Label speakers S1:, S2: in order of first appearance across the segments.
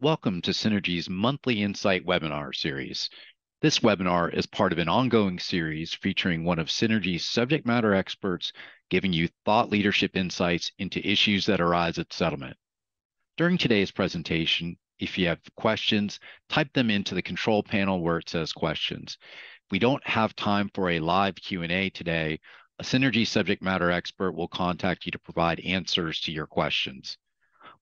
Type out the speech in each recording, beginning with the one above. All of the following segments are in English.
S1: Welcome to Synergy's monthly Insight webinar series. This webinar is part of an ongoing series featuring one of Synergy's subject matter experts giving you thought leadership insights into issues that arise at settlement. During today's presentation, if you have questions, type them into the control panel where it says questions. If we don't have time for a live Q&A today, a Synergy subject matter expert will contact you to provide answers to your questions.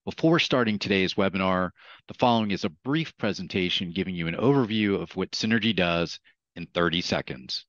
S1: Before starting today's webinar, the following is a brief presentation giving you an overview of what Synergy does in 30 seconds.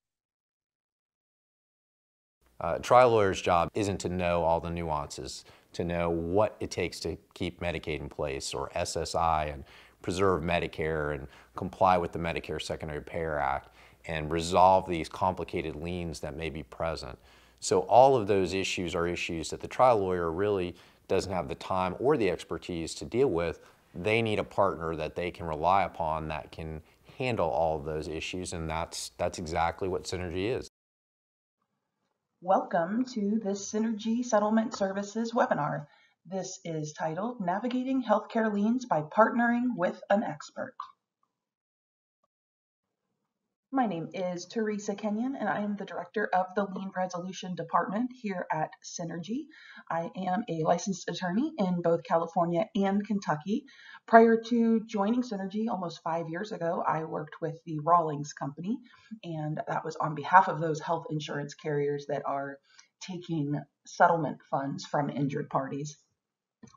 S2: A trial lawyer's job isn't to know all the nuances, to know what it takes to keep Medicaid in place or SSI and preserve Medicare and comply with the Medicare Secondary Payer Act and resolve these complicated liens that may be present. So all of those issues are issues that the trial lawyer really doesn't have the time or the expertise to deal with. They need a partner that they can rely upon that can handle all of those issues, and that's exactly what Synergy is.
S3: Welcome to this Synergy Settlement Services webinar. This is titled Navigating Healthcare Liens by Partnering with an Expert. My name is Teresa Kenyon, and I am the director of the Lien Resolution Department here at Synergy. I am a licensed attorney in both California and Kentucky. Prior to joining Synergy almost 5 years ago, I worked with the Rawlings Company, and that was on behalf of those health insurance carriers that are taking settlement funds from injured parties.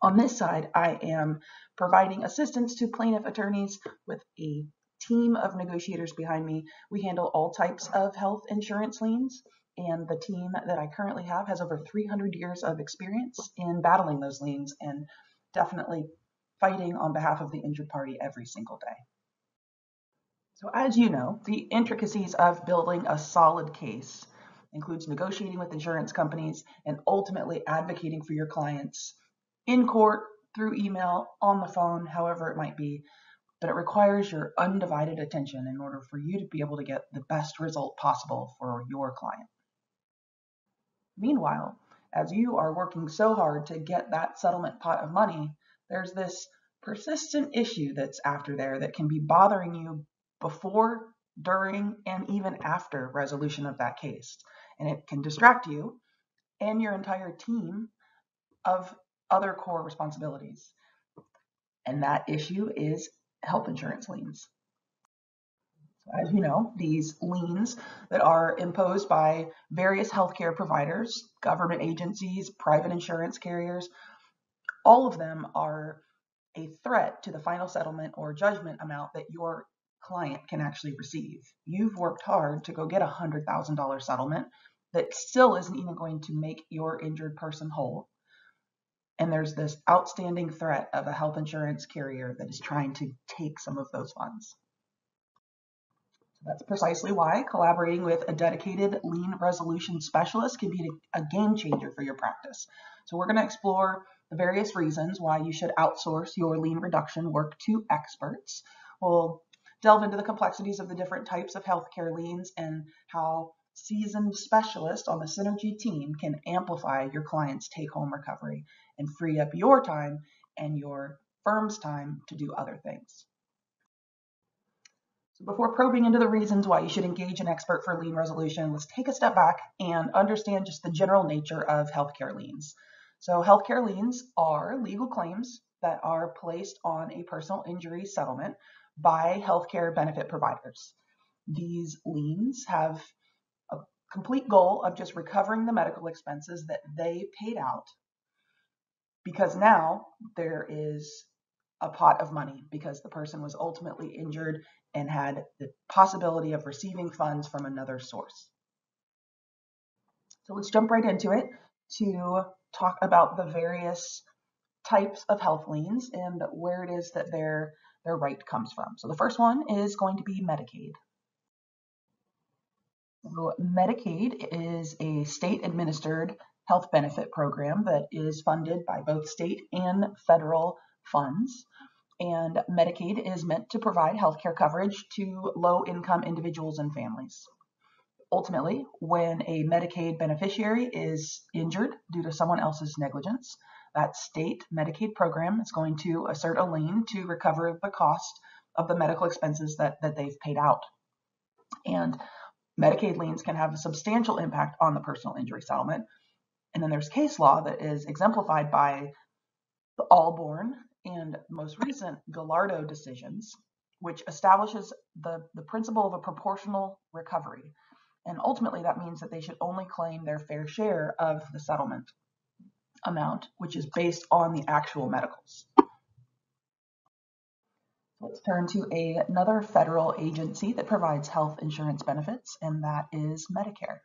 S3: On this side, I am providing assistance to plaintiff attorneys with a team of negotiators behind me. We handle all types of health insurance liens, and the team that I currently have has over 300 years of experience in battling those liens and definitely fighting on behalf of the injured party every single day. So as you know, the intricacies of building a solid case includes negotiating with insurance companies and ultimately advocating for your clients in court, through email, on the phone, however it might be. But it requires your undivided attention in order for you to be able to get the best result possible for your client. Meanwhile, as you are working so hard to get that settlement pot of money, there's this persistent issue that's after there that can be bothering you before, during, and even after resolution of that case. And it can distract you and your entire team of other core responsibilities. And that issue is health insurance liens. So as you know, these liens that are imposed by various healthcare providers, government agencies, private insurance carriers, all of them are a threat to the final settlement or judgment amount that your client can actually receive. You've worked hard to go get a $100,000 settlement that still isn't even going to make your injured person whole. And there's this outstanding threat of a health insurance carrier that is trying to take some of those funds. So that's precisely why collaborating with a dedicated lien resolution specialist can be a game changer for your practice. So we're going to explore the various reasons why you should outsource your lien reduction work to experts. We'll delve into the complexities of the different types of healthcare liens and how seasoned specialists on the Synergy team can amplify your client's take-home recovery and free up your time and your firm's time to do other things. So before probing into the reasons why you should engage an expert for lien resolution, let's take a step back and understand just the general nature of healthcare liens. So healthcare liens are legal claims that are placed on a personal injury settlement by healthcare benefit providers. These liens have a complete goal of just recovering the medical expenses that they paid out, because now there is a pot of money because the person was ultimately injured and had the possibility of receiving funds from another source. So let's jump right into it to talk about the various types of health liens and where it is that their right comes from. So the first one is going to be Medicaid. So Medicaid is a state-administered health benefit program that is funded by both state and federal funds. And Medicaid is meant to provide healthcare coverage to low-income individuals and families. Ultimately, when a Medicaid beneficiary is injured due to someone else's negligence, that state Medicaid program is going to assert a lien to recover the cost of the medical expenses that they've paid out. And Medicaid liens can have a substantial impact on the personal injury settlement. And then there's case law that is exemplified by the Allborn and most recent Gallardo decisions, which establishes the principle of a proportional recovery. And ultimately, that means that they should only claim their fair share of the settlement amount, which is based on the actual medicals. Let's turn to another federal agency that provides health insurance benefits, and that is Medicare.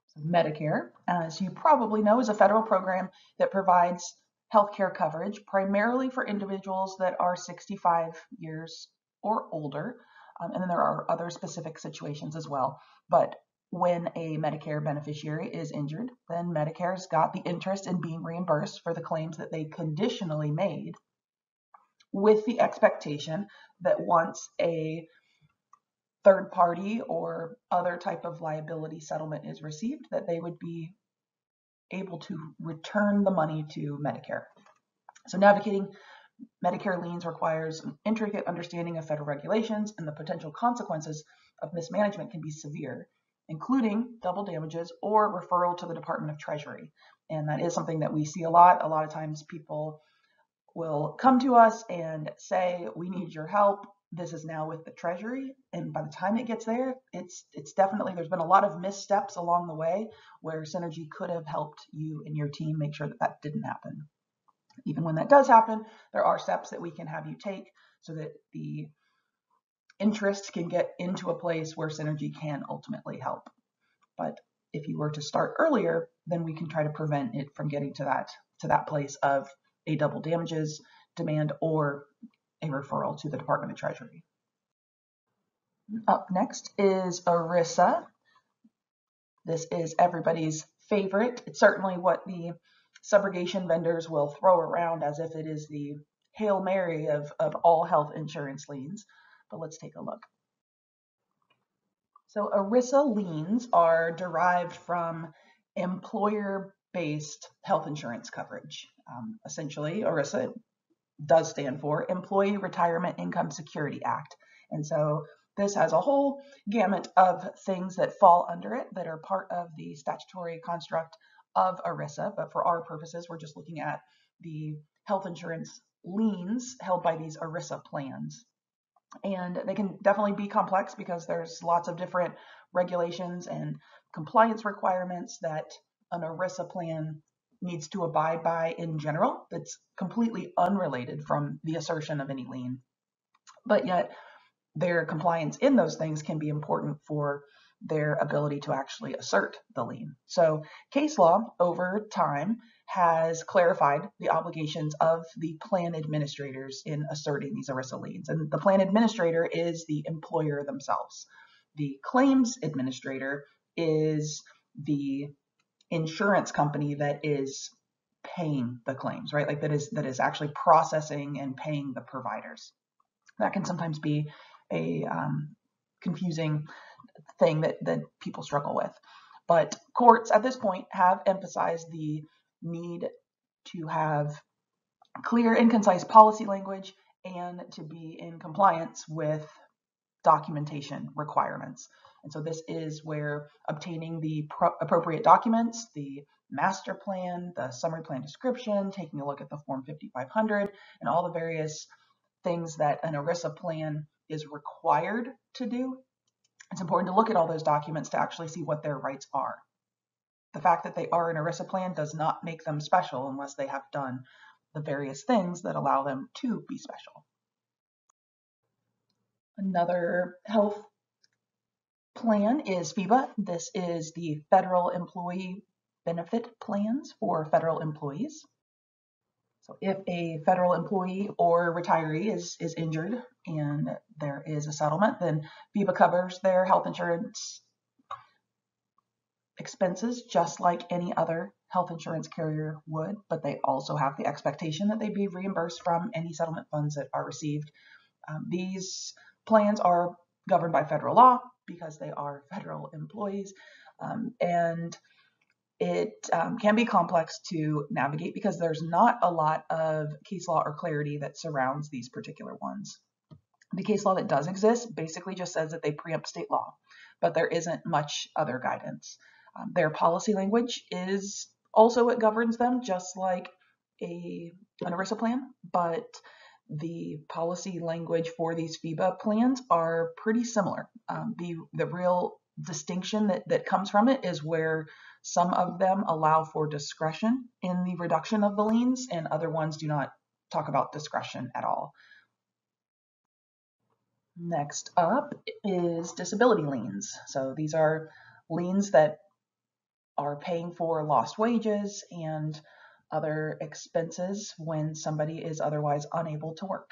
S3: So Medicare, as you probably know, is a federal program that provides healthcare coverage primarily for individuals that are 65 years or older. And then there are other specific situations as well. But when a Medicare beneficiary is injured, then Medicare's got the interest in being reimbursed for the claims that they conditionally made, with the expectation that once a third party or other type of liability settlement is received, that they would be able to return the money to Medicare. So navigating Medicare liens requires an intricate understanding of federal regulations, and the potential consequences of mismanagement can be severe, including double damages or referral to the Department of Treasury. And that is something that we see a lot. A lot of times people will come to us and say, we need your help. This is now with the Treasury. And by the time it gets there, it's definitely, there's been a lot of missteps along the way where Synergy could have helped you and your team make sure that that didn't happen. Even when that does happen, there are steps that we can have you take so that the interest can get into a place where Synergy can ultimately help. But if you were to start earlier, then we can try to prevent it from getting to that place of a double damages demand or a referral to the Department of Treasury. Up next is ERISA. This is everybody's favorite. It's certainly what the subrogation vendors will throw around as if it is the Hail Mary of all health insurance liens. But let's take a look. So ERISA liens are derived from employer-based health insurance coverage. Essentially, ERISA does stand for Employee Retirement Income Security Act. And so this has a whole gamut of things that fall under it that are part of the statutory construct of ERISA. But for our purposes, we're just looking at the health insurance liens held by these ERISA plans. And they can definitely be complex because there's lots of different regulations and compliance requirements that an ERISA plan needs to abide by in general. That's completely unrelated from the assertion of any lien. But yet their compliance in those things can be important for their ability to actually assert the lien. So case law over time has clarified the obligations of the plan administrators in asserting these ERISA liens. And the plan administrator is the employer themselves. The claims administrator is the insurance company that is paying the claims, right? Like that is actually processing and paying the providers. That can sometimes be a confusing thing that people struggle with. But courts at this point have emphasized the need to have clear and concise policy language and to be in compliance with documentation requirements. And so this is where obtaining the appropriate documents, the master plan, the summary plan description, taking a look at the Form 5500, and all the various things that an ERISA plan is required to do. It's important to look at all those documents to actually see what their rights are. The fact that they are an ERISA plan does not make them special unless they have done the various things that allow them to be special. Another health plan is FEBA. This is the Federal Employee Benefit Plans for federal employees. So if a federal employee or retiree is injured and there is a settlement, then FEBA covers their health insurance expenses just like any other health insurance carrier would, but they also have the expectation that they be reimbursed from any settlement funds that are received. These plans are governed by federal law because they are federal employees, and It can be complex to navigate because there's not a lot of case law or clarity that surrounds these particular ones. The case law that does exist basically just says that they preempt state law, but there isn't much other guidance. Their policy language is also what governs them, just like an ERISA plan, but the policy language for these FEBA plans are pretty similar. The real distinction that comes from it is where some of them allow for discretion in the reduction of the liens, and other ones do not talk about discretion at all. Next up is disability liens. So these are liens that are paying for lost wages and other expenses when somebody is otherwise unable to work.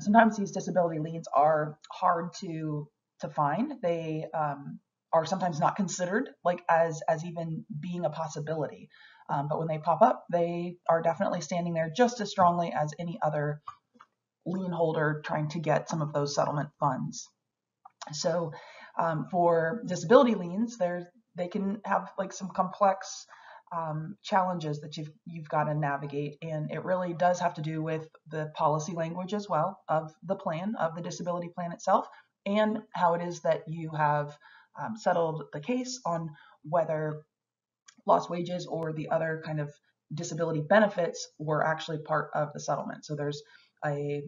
S3: Sometimes these disability liens are hard to find. They are sometimes not considered like as even being a possibility. But when they pop up, they are definitely standing there just as strongly as any other lien holder trying to get some of those settlement funds. So for disability liens, they can have like some complex challenges that you've got to navigate, and it really does have to do with the policy language as well of the plan, of the disability plan itself, and how it is that you have settled the case on whether lost wages or the other kind of disability benefits were actually part of the settlement. So there's a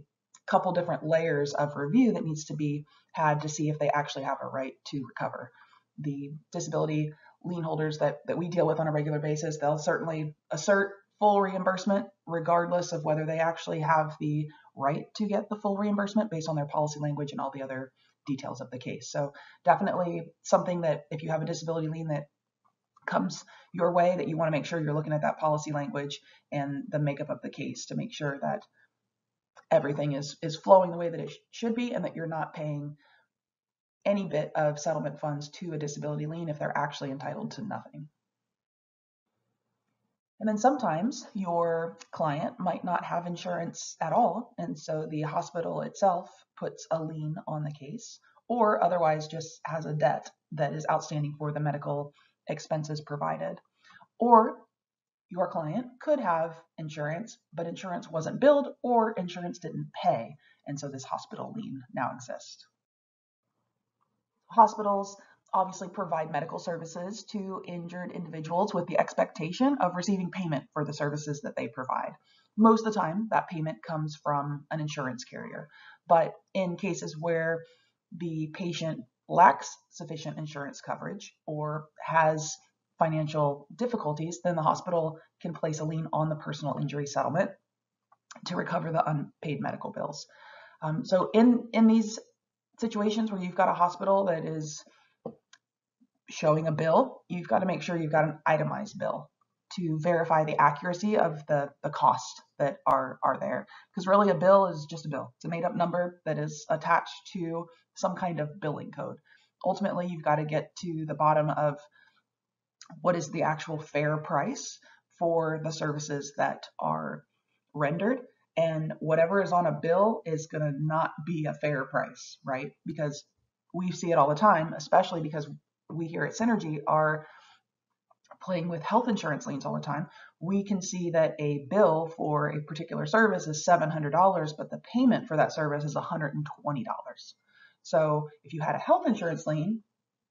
S3: couple different layers of review that needs to be had to see if they actually have a right to recover. The disability lien holders that we deal with on a regular basis, they'll certainly assert full reimbursement regardless of whether they actually have the right to get the full reimbursement based on their policy language and all the other details of the case. So definitely something that if you have a disability lien that comes your way, that you want to make sure you're looking at that policy language and the makeup of the case to make sure that everything is flowing the way that it should be, and that you're not paying any bit of settlement funds to a disability lien if they're actually entitled to nothing. And then sometimes your client might not have insurance at all, and so the hospital itself puts a lien on the case, or otherwise just has a debt that is outstanding for the medical expenses provided. Or your client could have insurance, but insurance wasn't billed or insurance didn't pay, and so this hospital lien now exists. Hospitals obviously provide medical services to injured individuals with the expectation of receiving payment for the services that they provide. Most of the time, that payment comes from an insurance carrier, but in cases where the patient lacks sufficient insurance coverage or has financial difficulties, then the hospital can place a lien on the personal injury settlement to recover the unpaid medical bills. So in these situations where you've got a hospital that is showing a bill, you've got to make sure you've got an itemized bill to verify the accuracy of the costs that are there. Because really a bill is just a bill. It's a made up number that is attached to some kind of billing code. Ultimately, you've got to get to the bottom of what is the actual fair price for the services that are rendered, and whatever is on a bill is going to not be a fair price, right? Because we see it all the time, especially because we here at Synergy are playing with health insurance liens all the time. We can see that a bill for a particular service is $700, but the payment for that service is $120. So if you had a health insurance lien,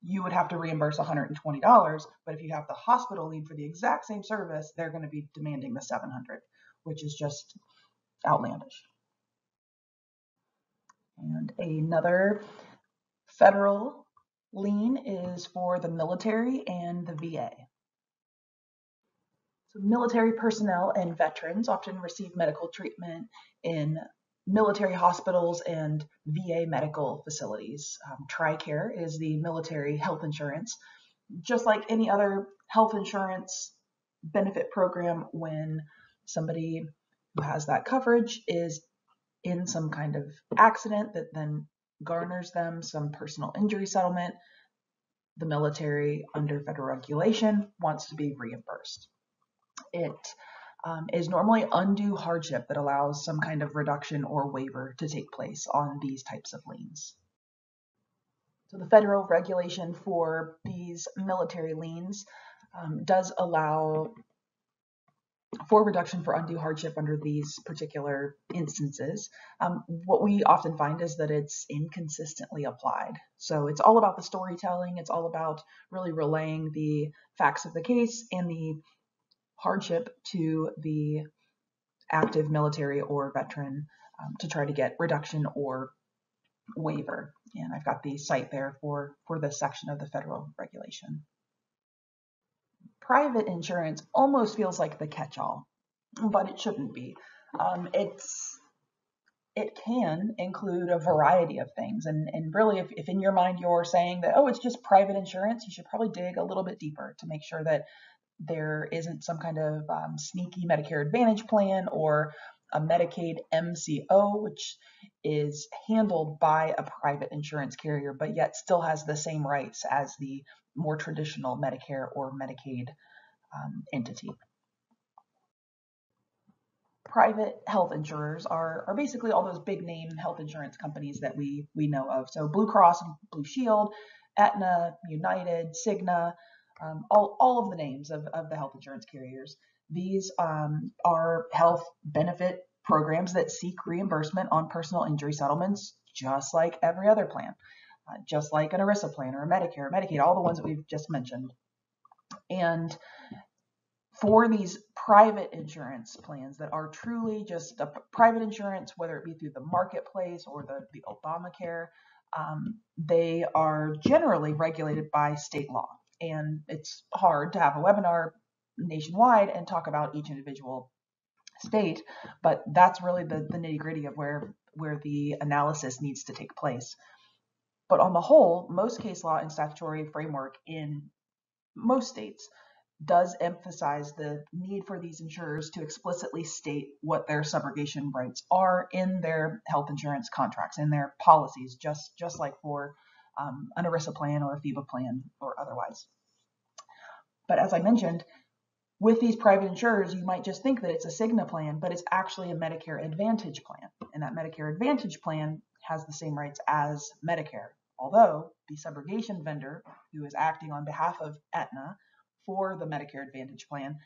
S3: you would have to reimburse $120, but if you have the hospital lien for the exact same service, they're going to be demanding the $700, which is just outlandish. And another federal lien is for the military and the VA. So military personnel and veterans often receive medical treatment in military hospitals and VA medical facilities. TRICARE is the military health insurance. Just like any other health insurance benefit program, when somebody who has that coverage is in some kind of accident that then garners them some personal injury settlement, the military, under federal regulation, wants to be reimbursed. It is normally undue hardship that allows some kind of reduction or waiver to take place on these types of liens. So the federal regulation for these military liens does allow for reduction for undue hardship under these particular instances. What we often find is that it's inconsistently applied. So it's all about the storytelling. It's all about really relaying the facts of the case and the hardship to the active military or veteran to try to get reduction or waiver. And I've got the site there for this section of the federal regulation. Private insurance almost feels like the catch-all, but it shouldn't be. It can include a variety of things. And really, if in your mind you're saying that, oh, it's just private insurance, you should probably dig a little bit deeper to make sure that there isn't some kind of sneaky Medicare Advantage plan or a Medicaid MCO, which is handled by a private insurance carrier, but yet still has the same rights as the more traditional Medicare or Medicaid entity. Private health insurers are basically all those big name health insurance companies that we know of. So Blue Cross and Blue Shield, Aetna, United, Cigna, all of the names of the health insurance carriers. These are health benefit programs that seek reimbursement on personal injury settlements, just like every other plan, just like an ERISA plan or a Medicare, Medicaid, all the ones that we've just mentioned. And for these private insurance plans that are truly just a private insurance, whether it be through the marketplace or the Obamacare, they are generally regulated by state law. And it's hard to have a webinar nationwide and talk about each individual state, but that's really the nitty-gritty of where the analysis needs to take place. But on the whole, most case law and statutory framework in most states does emphasize the need for these insurers to explicitly state what their subrogation rights are in their health insurance contracts, in their policies, just like for an ERISA plan or a FEBA plan or otherwise. But as I mentioned, with these private insurers, you might just think that it's a Cigna plan, but it's actually a Medicare Advantage plan. And that Medicare Advantage plan has the same rights as Medicare, although the subrogation vendor, who is acting on behalf of Aetna for the Medicare Advantage plan,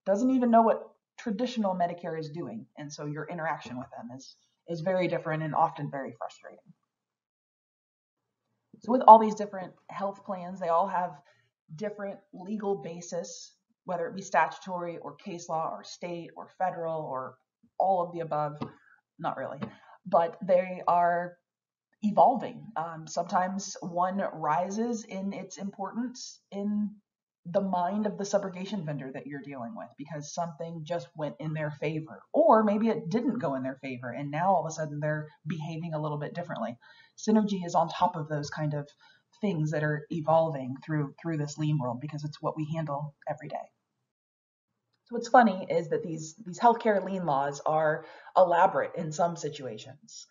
S3: doesn't even know what traditional Medicare is doing. And so your interaction with them is very different and often very frustrating. So with all these different health plans, they all have different legal basis, whether it be statutory or case law or state or federal or all of the above. Not really, but they are evolving. Sometimes one rises in its importance in the mind of the subrogation vendor that you're dealing with because something just went in their favor, or maybe it didn't go in their favor and now all of a sudden they're behaving a little bit differently. Synergy is on top of those kind of things that are evolving through this lien world because it's what we handle every day. So what's funny is that these healthcare lien laws are elaborate in some situations,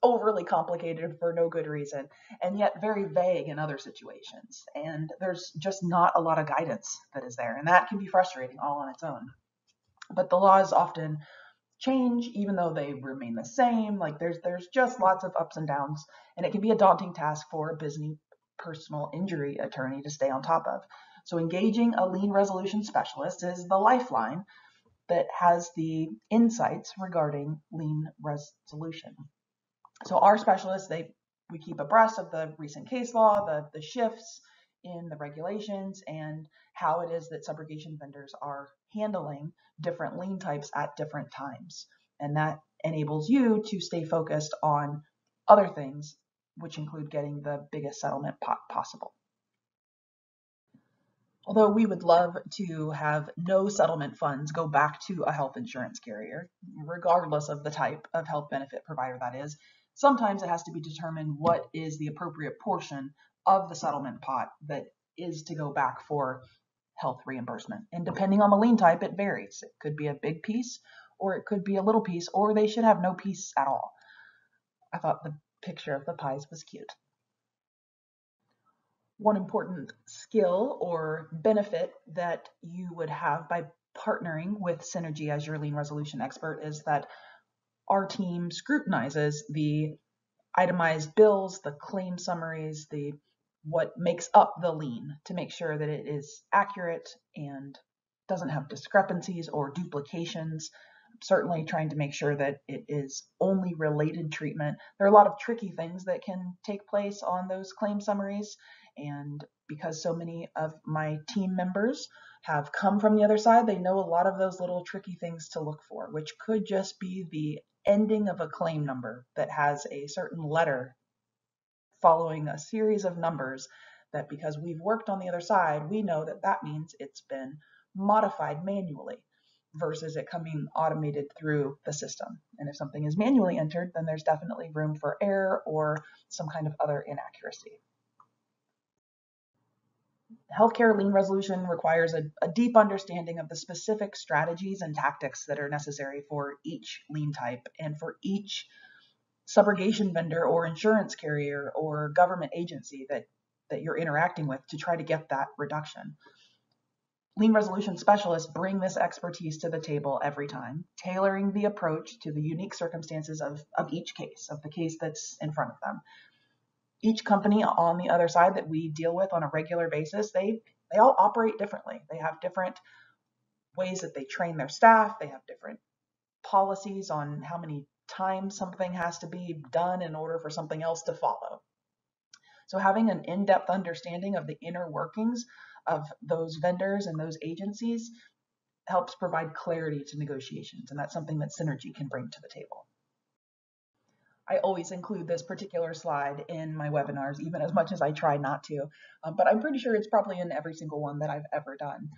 S3: overly complicated for no good reason, and yet very vague in other situations. And there's just not a lot of guidance that is there, and that can be frustrating all on its own. But the laws often change, even though they remain the same. Like there's just lots of ups and downs, and it can be a daunting task for a busy personal injury attorney to stay on top of. So engaging a lien resolution specialist is the lifeline that has the insights regarding lien resolution. So our specialists, we keep abreast of the recent case law, the shifts in the regulations, and how it is that subrogation vendors are handling different lien types at different times. And that enables you to stay focused on other things, which include getting the biggest settlement possible. Although we would love to have no settlement funds go back to a health insurance carrier, regardless of the type of health benefit provider that is, sometimes it has to be determined what is the appropriate portion of the settlement pot that is to go back for health reimbursement. And depending on the lien type, it varies. It could be a big piece, or it could be a little piece, or they should have no piece at all. I thought the picture of the pies was cute. One important skill or benefit that you would have by partnering with Synergy as your lien resolution expert is that our team scrutinizes the itemized bills, the claim summaries, the what makes up the lien to make sure that it is accurate and doesn't have discrepancies or duplications. Certainly trying to make sure that it is only related treatment. There are a lot of tricky things that can take place on those claim summaries, and because so many of my team members have come from the other side, they know a lot of those little tricky things to look for, which could just be the ending of a claim number that has a certain letter following a series of numbers that, because we've worked on the other side, we know that that means it's been modified manually versus it coming automated through the system. And if something is manually entered, then there's definitely room for error or some kind of other inaccuracy. Healthcare lien resolution requires a deep understanding of the specific strategies and tactics that are necessary for each lien type and for each subrogation vendor or insurance carrier or government agency that you're interacting with to try to get that reduction. Lien resolution specialists bring this expertise to the table every time, tailoring the approach to the unique circumstances of each case, of the case that's in front of them. Each company on the other side that we deal with on a regular basis, they all operate differently. They have different ways that they train their staff. They have different policies on how many times something has to be done in order for something else to follow. So having an in-depth understanding of the inner workings of those vendors and those agencies helps provide clarity to negotiations, and that's something that Synergy can bring to the table. I always include this particular slide in my webinars, even as much as I try not to, but I'm pretty sure it's probably in every single one that I've ever done.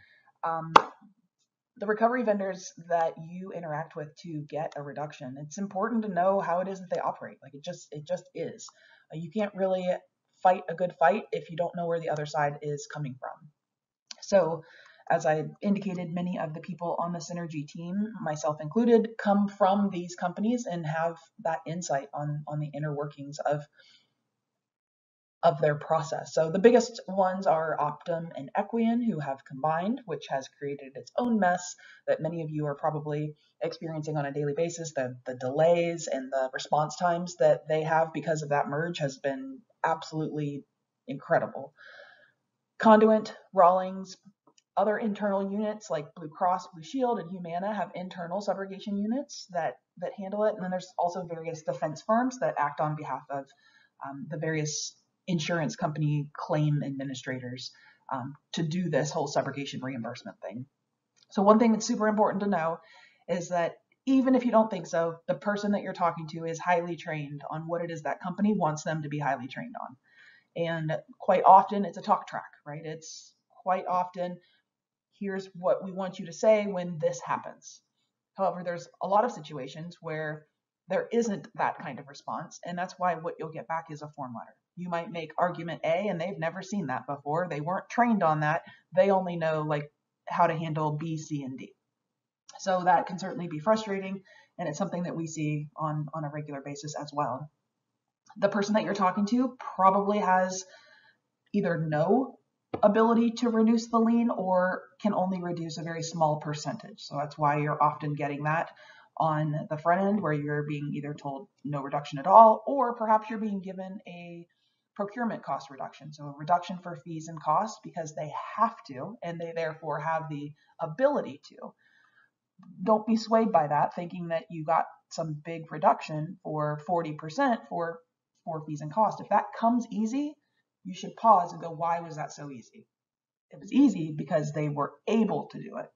S3: The recovery vendors that you interact with to get a reduction, it's important to know how it is that they operate. Like it just is. You can't really fight a good fight if you don't know where the other side is coming from. So as I indicated, many of the people on the Synergy team, myself included, come from these companies and have that insight on the inner workings of their process. So the biggest ones are Optum and Equian, who have combined, which has created its own mess that many of you are probably experiencing on a daily basis. The delays and the response times that they have because of that merge has been absolutely incredible. Conduent, Rawlings, other internal units like Blue Cross, Blue Shield, and Humana have internal subrogation units that handle it. And then there's also various defense firms that act on behalf of the various insurance company claim administrators to do this whole subrogation reimbursement thing. So one thing that's super important to know is that even if you don't think so, the person that you're talking to is highly trained on what it is that company wants them to be highly trained on. And quite often it's a talk track, right? It's quite often, here's what we want you to say when this happens. However, there's a lot of situations where there isn't that kind of response, and that's why what you'll get back is a form letter. You might make argument A, and they've never seen that before. They weren't trained on that. They only know like how to handle B, C, and D. So that can certainly be frustrating, and it's something that we see on a regular basis as well. The person that you're talking to probably has either no ability to reduce the lien or can only reduce a very small percentage. So that's why you're often getting that on the front end, where you're being either told no reduction at all, or perhaps you're being given a procurement cost reduction. So a reduction for fees and costs because they have to, and they therefore have the ability to. Don't be swayed by that, thinking that you got some big reduction for 40% for fees and costs. If that comes easy, you should pause and go, why was that so easy? It was easy because they were able to do it,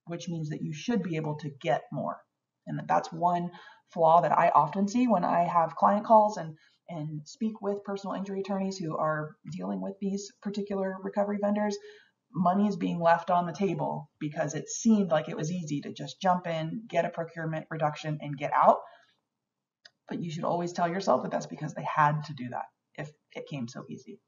S3: which means that you should be able to get more. And that's one flaw that I often see when I have client calls and speak with personal injury attorneys who are dealing with these particular recovery vendors. Money is being left on the table because it seemed like it was easy to just jump in, get a procurement reduction, and get out. But you should always tell yourself that that's because they had to do that if it came so easy.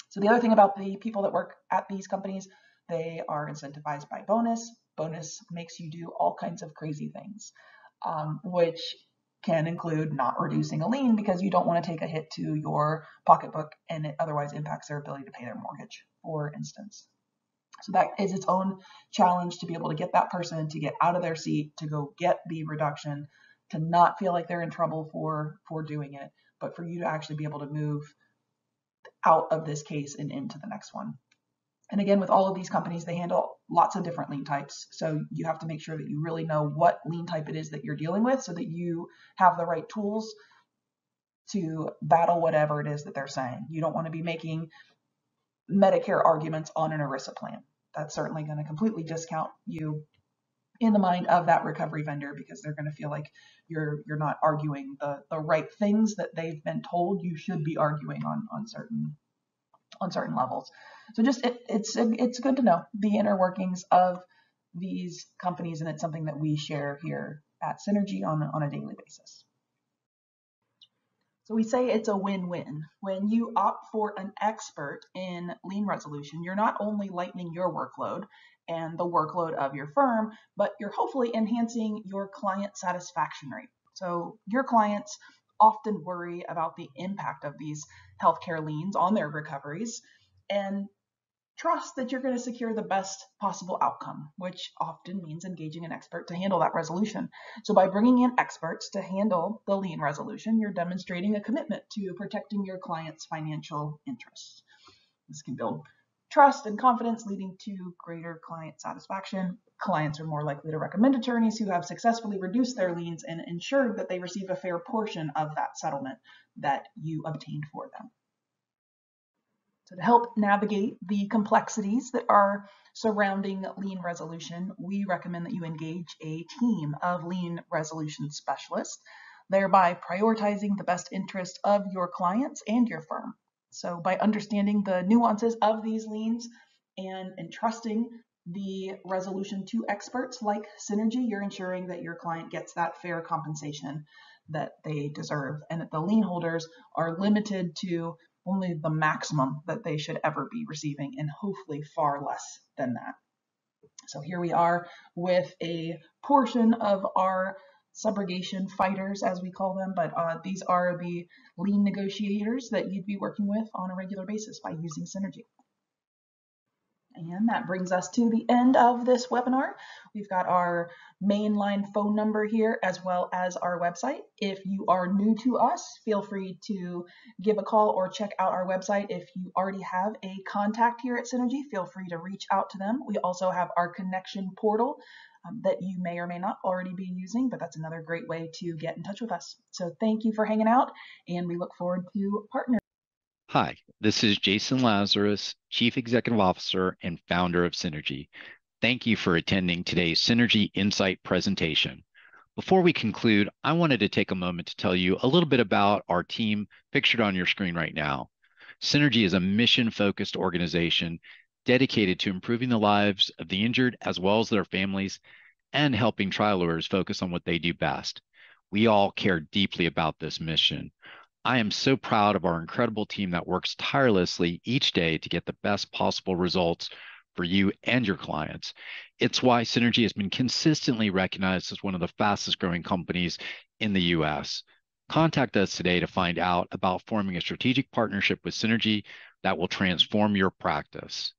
S3: So the other thing about the people that work at these companies, they are incentivized by bonus. Bonus makes you do all kinds of crazy things, which can include not reducing a lien because you don't want to take a hit to your pocketbook and it otherwise impacts their ability to pay their mortgage, for instance. So that is its own challenge, to be able to get that person to get out of their seat, to go get the reduction, to not feel like they're in trouble for doing it, but for you to actually be able to move out of this case and into the next one. And again, with all of these companies, they handle lots of different lien types. So you have to make sure that you really know what lien type it is that you're dealing with so that you have the right tools to battle whatever it is that they're saying. You don't want to be making Medicare arguments on an ERISA plan. That's certainly going to completely discount you in the mind of that recovery vendor, because they're going to feel like you're not arguing the right things that they've been told you should be arguing on certain levels. So just it's good to know the inner workings of these companies, and it's something that we share here at Synergy on a daily basis. So we say it's a win-win. When you opt for an expert in lien resolution, you're not only lightening your workload and the workload of your firm, but you're hopefully enhancing your client satisfaction rate. So your clients often worry about the impact of these healthcare liens on their recoveries and trust that you're going to secure the best possible outcome, which often means engaging an expert to handle that resolution. So by bringing in experts to handle the lien resolution, you're demonstrating a commitment to protecting your client's financial interests. This can build trust and confidence, leading to greater client satisfaction. Clients are more likely to recommend attorneys who have successfully reduced their liens and ensured that they receive a fair portion of that settlement that you obtained for them. So to help navigate the complexities that are surrounding lien resolution, we recommend that you engage a team of lien resolution specialists, thereby prioritizing the best interest of your clients and your firm. So by understanding the nuances of these liens and entrusting the resolution to experts like Synergy, you're ensuring that your client gets that fair compensation that they deserve, and that the lien holders are limited to only the maximum that they should ever be receiving, and hopefully far less than that. So here we are with a portion of our subrogation fighters, as we call them, but these are the lien negotiators that you'd be working with on a regular basis by using Synergy. And that brings us to the end of this webinar. We've got our mainline phone number here, as well as our website. If you are new to us, feel free to give a call or check out our website. If you already have a contact here at Synergy, feel free to reach out to them. We also have our connection portal that you may or may not already be using, but that's another great way to get in touch with us. So thank you for hanging out, and we look forward to partnering.
S1: Hi, this is Jason Lazarus, Chief Executive Officer and founder of Synergy. Thank you for attending today's Synergy Insight presentation. Before we conclude, I wanted to take a moment to tell you a little bit about our team pictured on your screen right now. Synergy is a mission-focused organization dedicated to improving the lives of the injured as well as their families and helping trial lawyers focus on what they do best. We all care deeply about this mission. I am so proud of our incredible team that works tirelessly each day to get the best possible results for you and your clients. It's why Synergy has been consistently recognized as one of the fastest growing companies in the US. Contact us today to find out about forming a strategic partnership with Synergy that will transform your practice.